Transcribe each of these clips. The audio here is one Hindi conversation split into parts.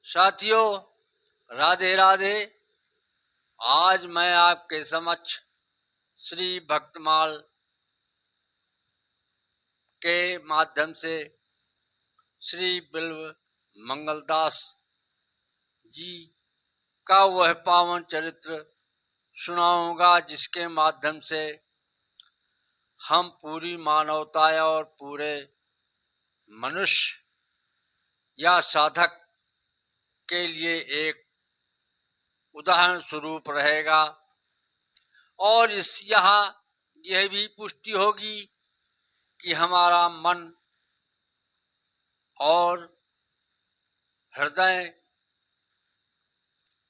साथियों, राधे राधे। आज मैं आपके समक्ष श्री भक्तमाल के माध्यम से श्री बिल्व मंगलदास जी का वह पावन चरित्र सुनाऊंगा जिसके माध्यम से हम पूरी मानवता और पूरे मनुष्य या साधक के लिए एक उदाहरण स्वरूप रहेगा। और यह भी पुष्टि होगी कि हमारा मन और हृदय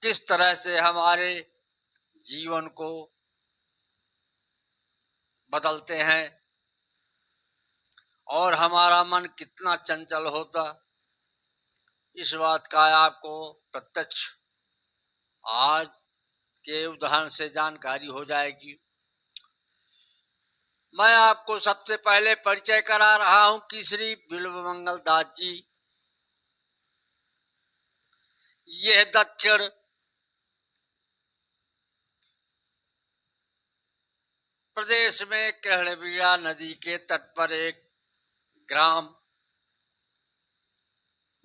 किस तरह से हमारे जीवन को बदलते हैं और हमारा मन कितना चंचल होता, इस बात का आपको प्रत्यक्ष आज के उदाहरण से जानकारी हो जाएगी। मैं आपको सबसे पहले परिचय करा रहा हूं कि श्री बिल्व मंगलदास जी यह दक्षिण प्रदेश में कृष्णबीड़ा नदी के तट पर एक ग्राम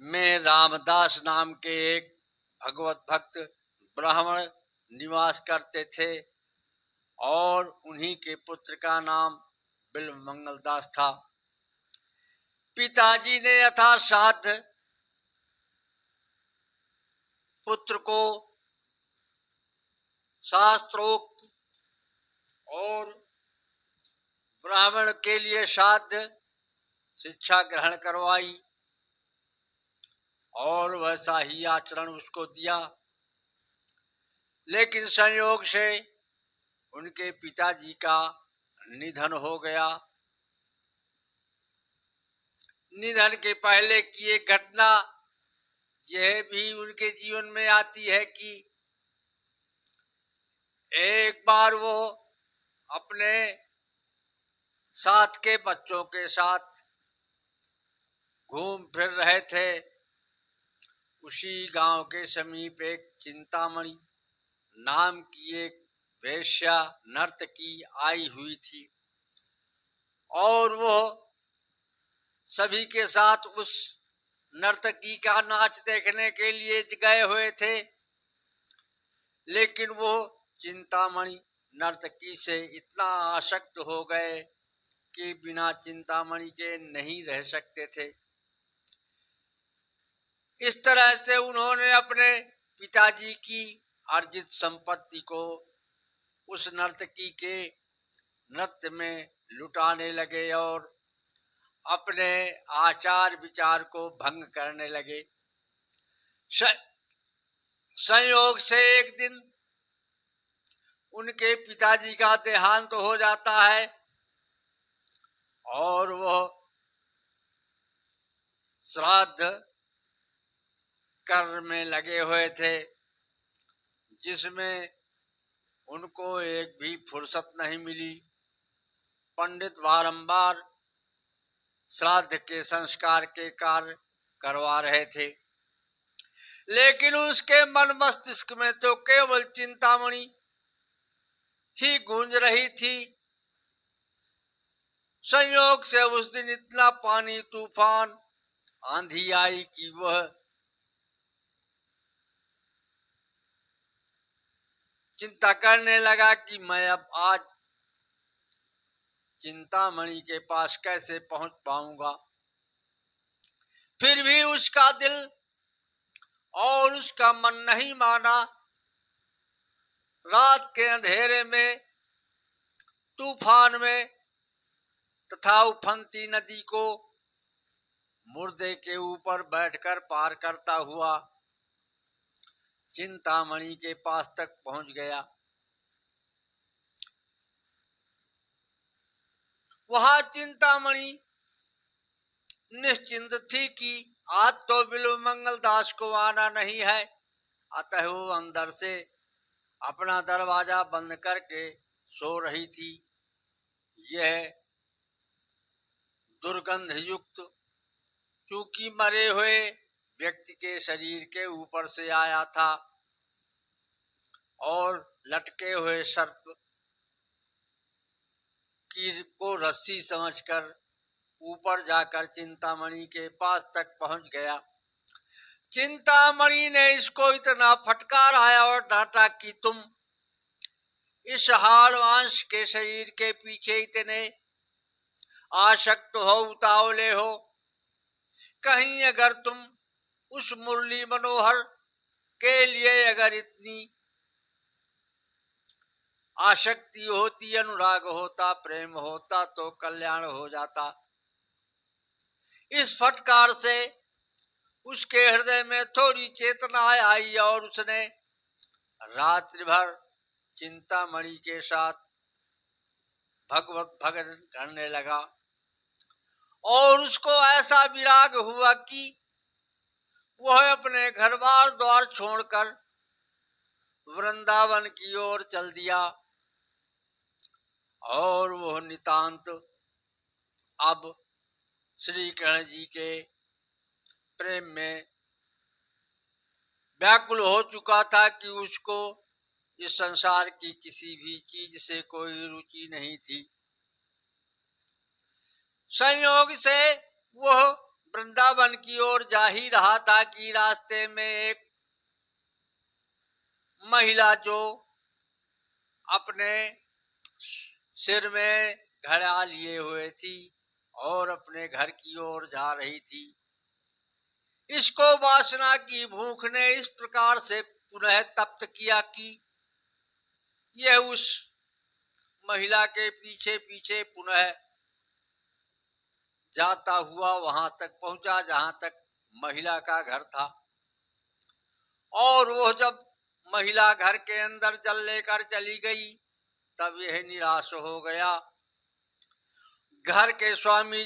में रामदास नाम के एक भगवत भक्त ब्राह्मण निवास करते थे और उन्हीं के पुत्र का नाम बिल्व मंगलदास था। पिताजी ने यथासाध्य पुत्र को शास्त्रोक्त और ब्राह्मण के लिए साध्य शिक्षा ग्रहण करवाई और वैसा ही आचरण उसको दिया। लेकिन संयोग से उनके पिताजी का निधन हो गया। निधन के पहले की एक घटना यह भी उनके जीवन में आती है कि एक बार वो अपने साथ के बच्चों के साथ घूम फिर रहे थे। उसी गांव के समीप एक चिंतामणि नाम की एक वेश्या नर्तकी आई हुई थी और वो सभी के साथ उस नर्तकी का नाच देखने के लिए गए हुए थे। लेकिन वो चिंतामणि नर्तकी से इतना आसक्त हो गए कि बिना चिंतामणि के नहीं रह सकते थे। इस तरह से उन्होंने अपने पिताजी की अर्जित संपत्ति को उस नर्तकी के नृत्य में लुटाने लगे और अपने आचार विचार को भंग करने लगे। संयोग से एक दिन उनके पिताजी का देहांत हो जाता है और वह श्राद्ध कर्म में लगे हुए थे जिसमें उनको एक भी फुर्सत नहीं मिली। पंडित बारंबार श्राद्ध के संस्कार के कार्य करवा रहे थे लेकिन उसके मन मस्तिष्क में तो केवल चिंतामणि ही गूंज रही थी। संयोग से उस दिन इतना पानी तूफान आंधी आई कि वह चिंता करने लगा कि मैं अब आज चिंतामणि के पास कैसे पहुंच पाऊंगा। फिर भी उसका दिल और उसका मन नहीं माना। रात के अंधेरे में, तूफान में तथा उफनती नदी को मुर्दे के ऊपर बैठकर पार करता हुआ चिंतामणि के पास तक पहुंच गया। वहां चिंतामणि निश्चिंत थी कि आज तो बिल्व मंगलदास को आना नहीं है। अतः वो अंदर से अपना दरवाजा बंद करके सो रही थी। यह दुर्गंध युक्त, चूंकि मरे हुए व्यक्ति के शरीर के ऊपर से आया था और लटके हुए सर्प की को रस्सी समझकर ऊपर जाकर चिंतामणि के पास तक पहुंच गया। चिंतामणि ने इसको इतना फटकाराया और डांटा कि तुम इस हाड़वांश के शरीर के पीछे इतने आसक्त हो, उतावले हो, कहीं अगर तुम उस मुरली मनोहर के लिए अगर इतनी आसक्ति होती, अनुराग होता, प्रेम होता तो कल्याण हो जाता। इस फटकार से उसके हृदय में थोड़ी चेतना आई और उसने रात्रि भर चिंतामणि के साथ भगवत भजन करने लगा और उसको ऐसा विराग हुआ कि वह अपने घर बार द्वार छोड़कर वृंदावन की ओर चल दिया और वह नितांत अब श्री कृष्ण जी के प्रेम में व्याकुल हो चुका था कि उसको इस संसार की किसी भी चीज से कोई रुचि नहीं थी। संयोग से वह वृंदावन की ओर जा ही रहा था कि रास्ते में एक महिला जो अपने सिर में घड़ा लिए हुए थी और अपने घर की ओर जा रही थी, इसको वासना की भूख ने इस प्रकार से पुनः तप्त किया कि यह उस महिला के पीछे पीछे पुनः जाता हुआ वहां तक पहुंचा जहां तक महिला का घर था। और वह जब महिला घर के अंदर जल लेकर चली गई तब यह निराश हो गया। घर के स्वामी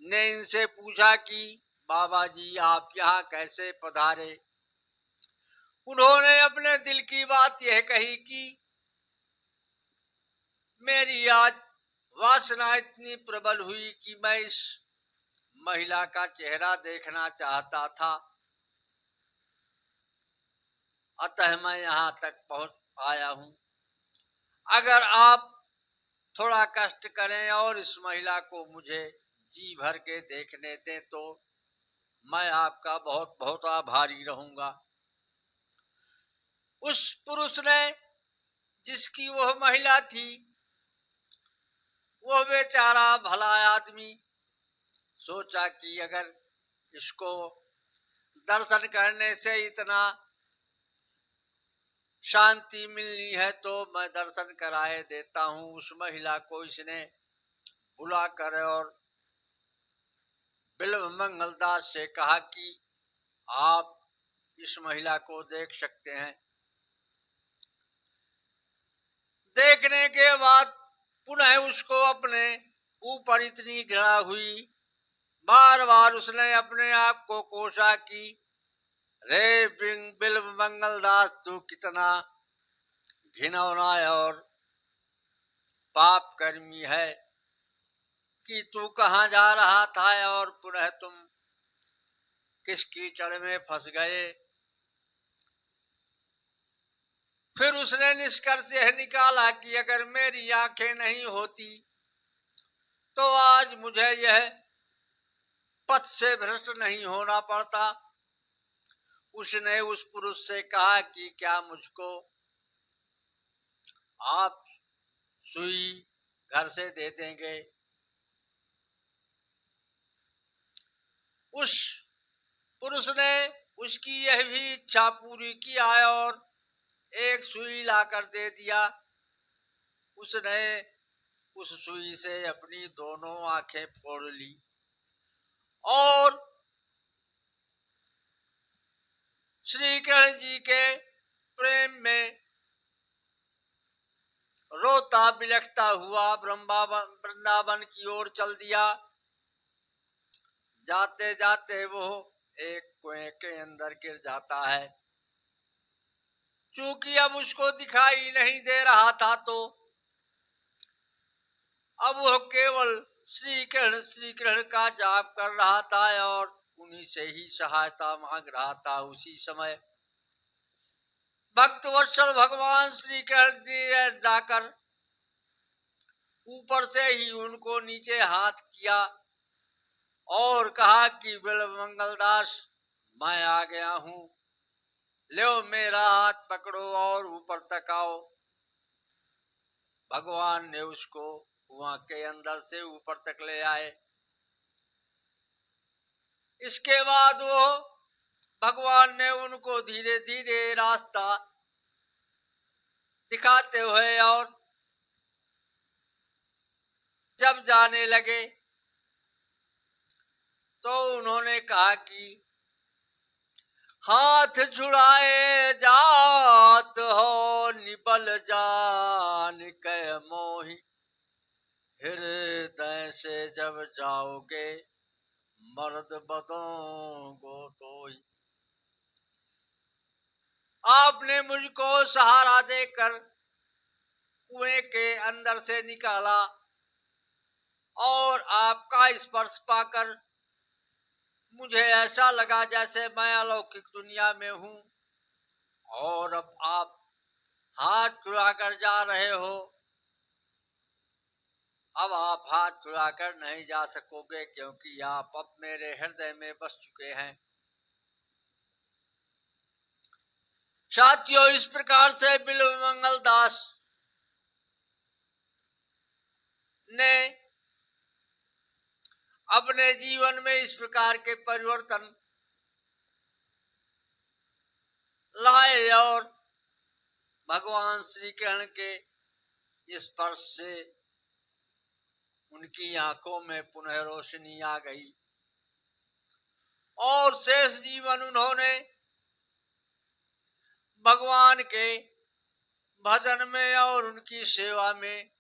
ने इनसे पूछा कि बाबा जी आप यहाँ कैसे पधारे। उन्होंने अपने दिल की बात यह कही कि मेरी आज वासना इतनी प्रबल हुई कि मैं इस महिला का चेहरा देखना चाहता था, अतः मैं यहाँ तक पहुंच आया हूं। अगर आप थोड़ा कष्ट करें और इस महिला को मुझे जी भर के देखने दें तो मैं आपका बहुत बहुत आभारी रहूंगा। उस पुरुष ने, जिसकी वह महिला थी, वह बेचारा भला आदमी सोचा कि अगर इसको दर्शन करने से इतना शांति मिलनी है तो मैं दर्शन कराए देता हूँ। उस महिला को इसने बुलाकर और बिल्व मंगलदास से कहा कि आप इस महिला को देख सकते हैं। देखने के बाद पुनः उसको अपने ऊपर इतनी घृणा हुई, बार बार उसने अपने आप को कोसा कि रे बिल्व मंगलदास तू कितना घिनौना और पाप कर्मी है कि तू कहाँ जा रहा था और पुनः तुम किस कीचड़ में फंस गए। फिर उसने निष्कर्ष यह निकाला कि अगर मेरी आंखें नहीं होती तो आज मुझे यह पथ से भ्रष्ट नहीं होना पड़ता। उसने उस पुरुष से कहा कि क्या मुझको आप सुई घर से दे देंगे। उस पुरुष ने उसकी यह भी इच्छा पूरी किया और एक सुई लाकर दे दिया। उसने उस सुई से अपनी दोनों आंखें फोड़ ली और श्री कृष्ण जी के प्रेम में रोता बिलखता हुआ वृंदावन की ओर चल दिया। जाते जाते वो एक कुएं के अंदर गिर जाता है। चूंकि अब उसको दिखाई नहीं दे रहा था तो अब वो केवल श्री कृष्ण का जाप कर रहा था और उन्हीं से ही सहायता मांग रहा था। उसी समय भक्त वत्सल भगवान श्री कृष्ण ने जाकर ऊपर से ही उनको नीचे हाथ किया और कहा कि बिल्व दास, मैं आ गया हूं, लो मेरा हाथ पकड़ो और ऊपर तक आओ। भगवान ने उसको कुआं के अंदर से ऊपर तक ले आए। इसके बाद वो भगवान ने उनको धीरे धीरे रास्ता दिखाते हुए और जब जाने लगे तो उन्होंने कहा कि हाथ छुड़ाए जात हो निपल जान के मोही, हृदय से जब जाओगे मर्द बदों को तो ही। आपने मुझको सहारा देकर कुएं के अंदर से निकाला और आपका स्पर्श पाकर मुझे ऐसा लगा जैसे मैं अलौकिक दुनिया में हूं, और अब आप हाथ छुड़ाकर जा रहे हो। अब आप हाथ छुड़ाकर नहीं जा सकोगे क्योंकि आप अब मेरे हृदय में बस चुके हैं। साथियों, इस प्रकार से बिल्व दास ने अपने जीवन में इस प्रकार के परिवर्तन लाए और भगवान श्री कृष्ण के स्पर्श से उनकी आंखों में पुनः रोशनी आ गई और शेष जीवन उन्होंने भगवान के भजन में और उनकी सेवा में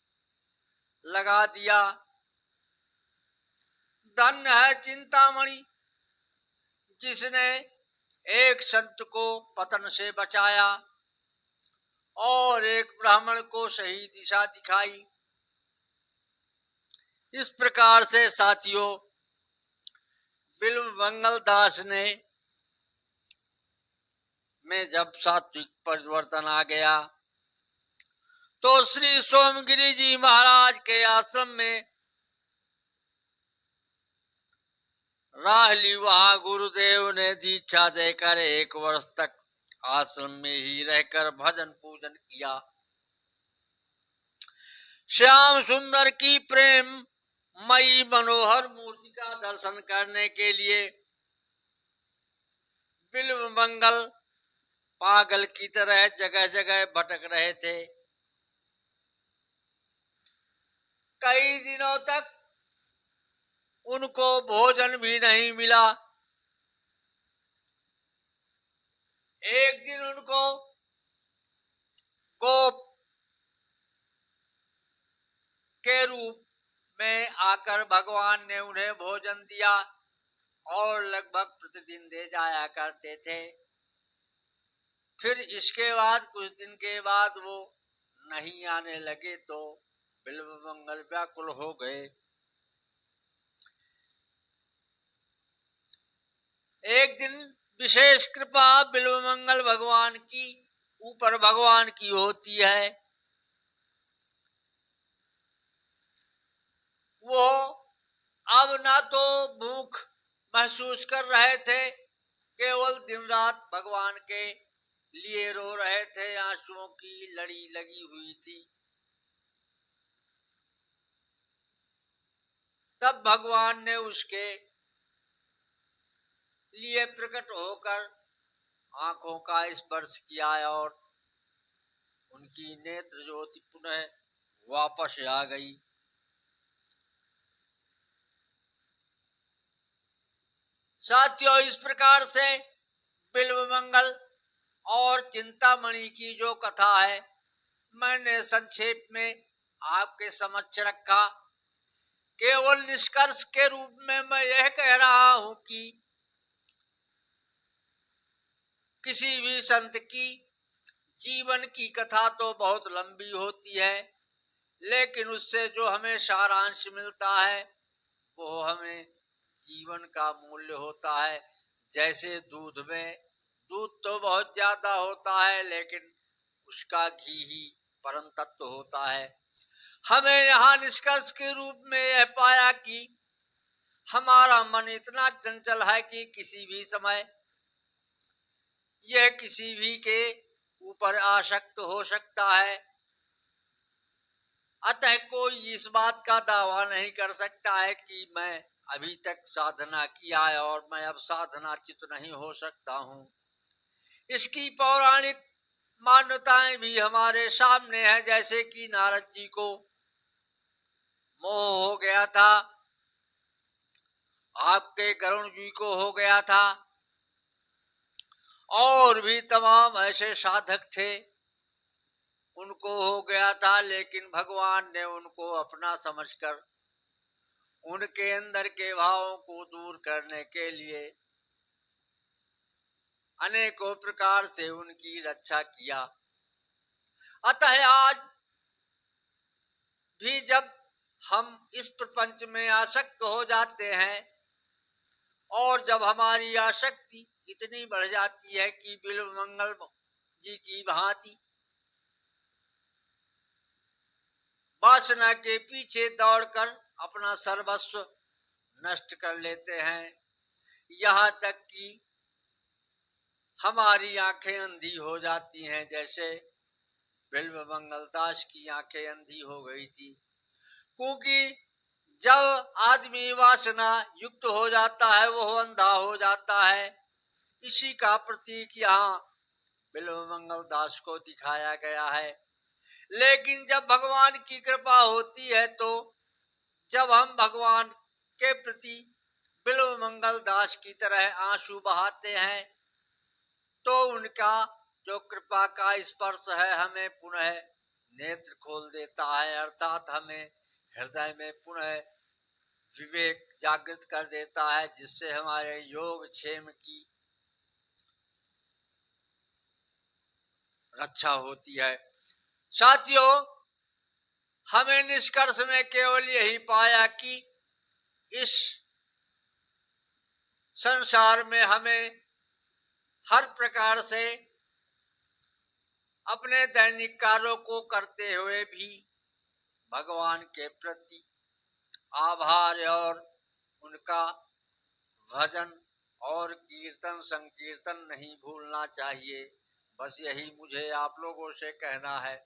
लगा दिया। धन्य है चिंतामणि जिसने एक संत को पतन से बचाया और एक ब्राह्मण को सही दिशा दिखाई। इस प्रकार से साथियों, बिल्व दास ने में जब सात्विक परिवर्तन आ गया तो श्री सोमगिरी जी महाराज के आश्रम में राहली वहां गुरुदेव ने दीक्षा देकर 1 वर्ष तक आश्रम में ही रहकर भजन पूजन किया। श्याम सुंदर की प्रेम मई मनोहर मूर्ति का दर्शन करने के लिए बिल्व पागल की तरह जगह जगह भटक रहे थे। कई दिनों तक उनको भोजन भी नहीं मिला। एक दिन उनको गोप के रूप में आकर भगवान ने उन्हें भोजन दिया और लगभग प्रतिदिन दे जाया करते थे। फिर इसके बाद कुछ दिन के बाद वो नहीं आने लगे तो बिल्व व्याकुल हो गए। एक दिन विशेष कृपा बिल्व भगवान की ऊपर भगवान की होती है। वो अब ना तो भूख महसूस कर रहे थे, केवल दिन रात भगवान के लिए रो रहे थे। आंसुओं की लड़ी लगी हुई थी। तब भगवान ने उसके लिए प्रकट होकर आंखों का स्पर्श किया और उनकी नेत्र ज्योति पुनः वापस आ गई। साथियों, इस प्रकार से बिल्व और चिंतामणि की जो कथा है मैंने संक्षेप में आपके समक्ष रखा। केवल निष्कर्ष के रूप में मैं यह कह रहा हूं कि किसी भी संत की जीवन की कथा तो बहुत लंबी होती है, लेकिन उससे जो हमें सारांश मिलता है वो हमें जीवन का मूल्य होता है। जैसे दूध में, दूध तो बहुत ज्यादा होता है लेकिन उसका घी ही परम तत्व होता है। हमें यहाँ निष्कर्ष के रूप में यह पाया कि हमारा मन इतना चंचल है कि किसी भी समय यह किसी भी के ऊपर आसक्त हो सकता है। अतः कोई इस बात का दावा नहीं कर सकता है कि मैं अभी तक साधना किया है और मैं अब साधनाचित नहीं हो सकता हूँ। इसकी पौराणिक मान्यताएं भी हमारे सामने है। जैसे कि नारद जी को मोह हो गया था, आपके गरुण जी को हो गया था, और भी तमाम ऐसे साधक थे उनको हो गया था, लेकिन भगवान ने उनको अपना समझकर उनके अंदर के भावों को दूर करने के लिए अनेकों प्रकार से उनकी रक्षा किया। अतः आज भी जब हम इस प्रपंच में आसक्त हो जाते हैं और जब हमारी आसक्ति इतनी बढ़ जाती है कि बिल्वमंगल जी की भांति वासना के पीछे दौड़कर अपना सर्वस्व नष्ट कर लेते हैं, यहाँ तक कि हमारी आंखें अंधी हो जाती हैं। जैसे बिल्वमंगल दास की आंखें अंधी हो गई थी, क्योंकि जब आदमी वासना युक्त हो जाता है वो अंधा हो जाता है। इसी का प्रतीक यहाँ बिल्वमंगल दास को दिखाया गया है। लेकिन जब भगवान की कृपा होती है तो जब हम भगवान के प्रति बिल्वमंगल दास की तरह आंसू बहाते हैं तो उनका जो कृपा का स्पर्श है हमें पुनः नेत्र खोल देता है, अर्थात हमें हृदय में पुनः विवेक जागृत कर देता है, जिससे हमारे योग क्षेम की रक्षा होती है। साथियों, हमें निष्कर्ष में केवल यही पाया कि इस संसार में हमें हर प्रकार से अपने दैनिक कार्यों को करते हुए भी भगवान के प्रति आभार और उनका भजन और कीर्तन संकीर्तन नहीं भूलना चाहिए। बस यही मुझे आप लोगों से कहना है।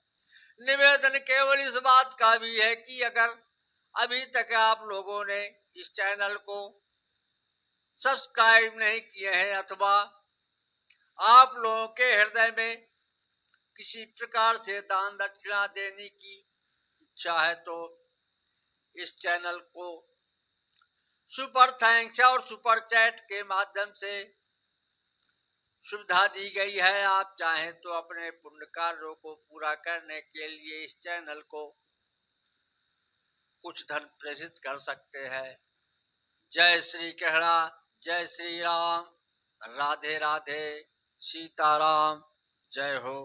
निवेदन केवल इस बात का भी है कि अगर अभी तक आप लोगों ने इस चैनल को सब्सक्राइब नहीं किए हैं अथवा आप लोगों के हृदय में किसी प्रकार से दान दक्षिणा देने की इच्छा है तो इस चैनल को सुपर थैंक्स और सुपर चैट के माध्यम से सुविधा दी गई है। आप चाहें तो अपने पुण्य कार्यों को पूरा करने के लिए इस चैनल को कुछ धन प्रेषित कर सकते हैं। जय श्री कृष्णा, जय श्री राम, राधे राधे, सीताराम, जय हो।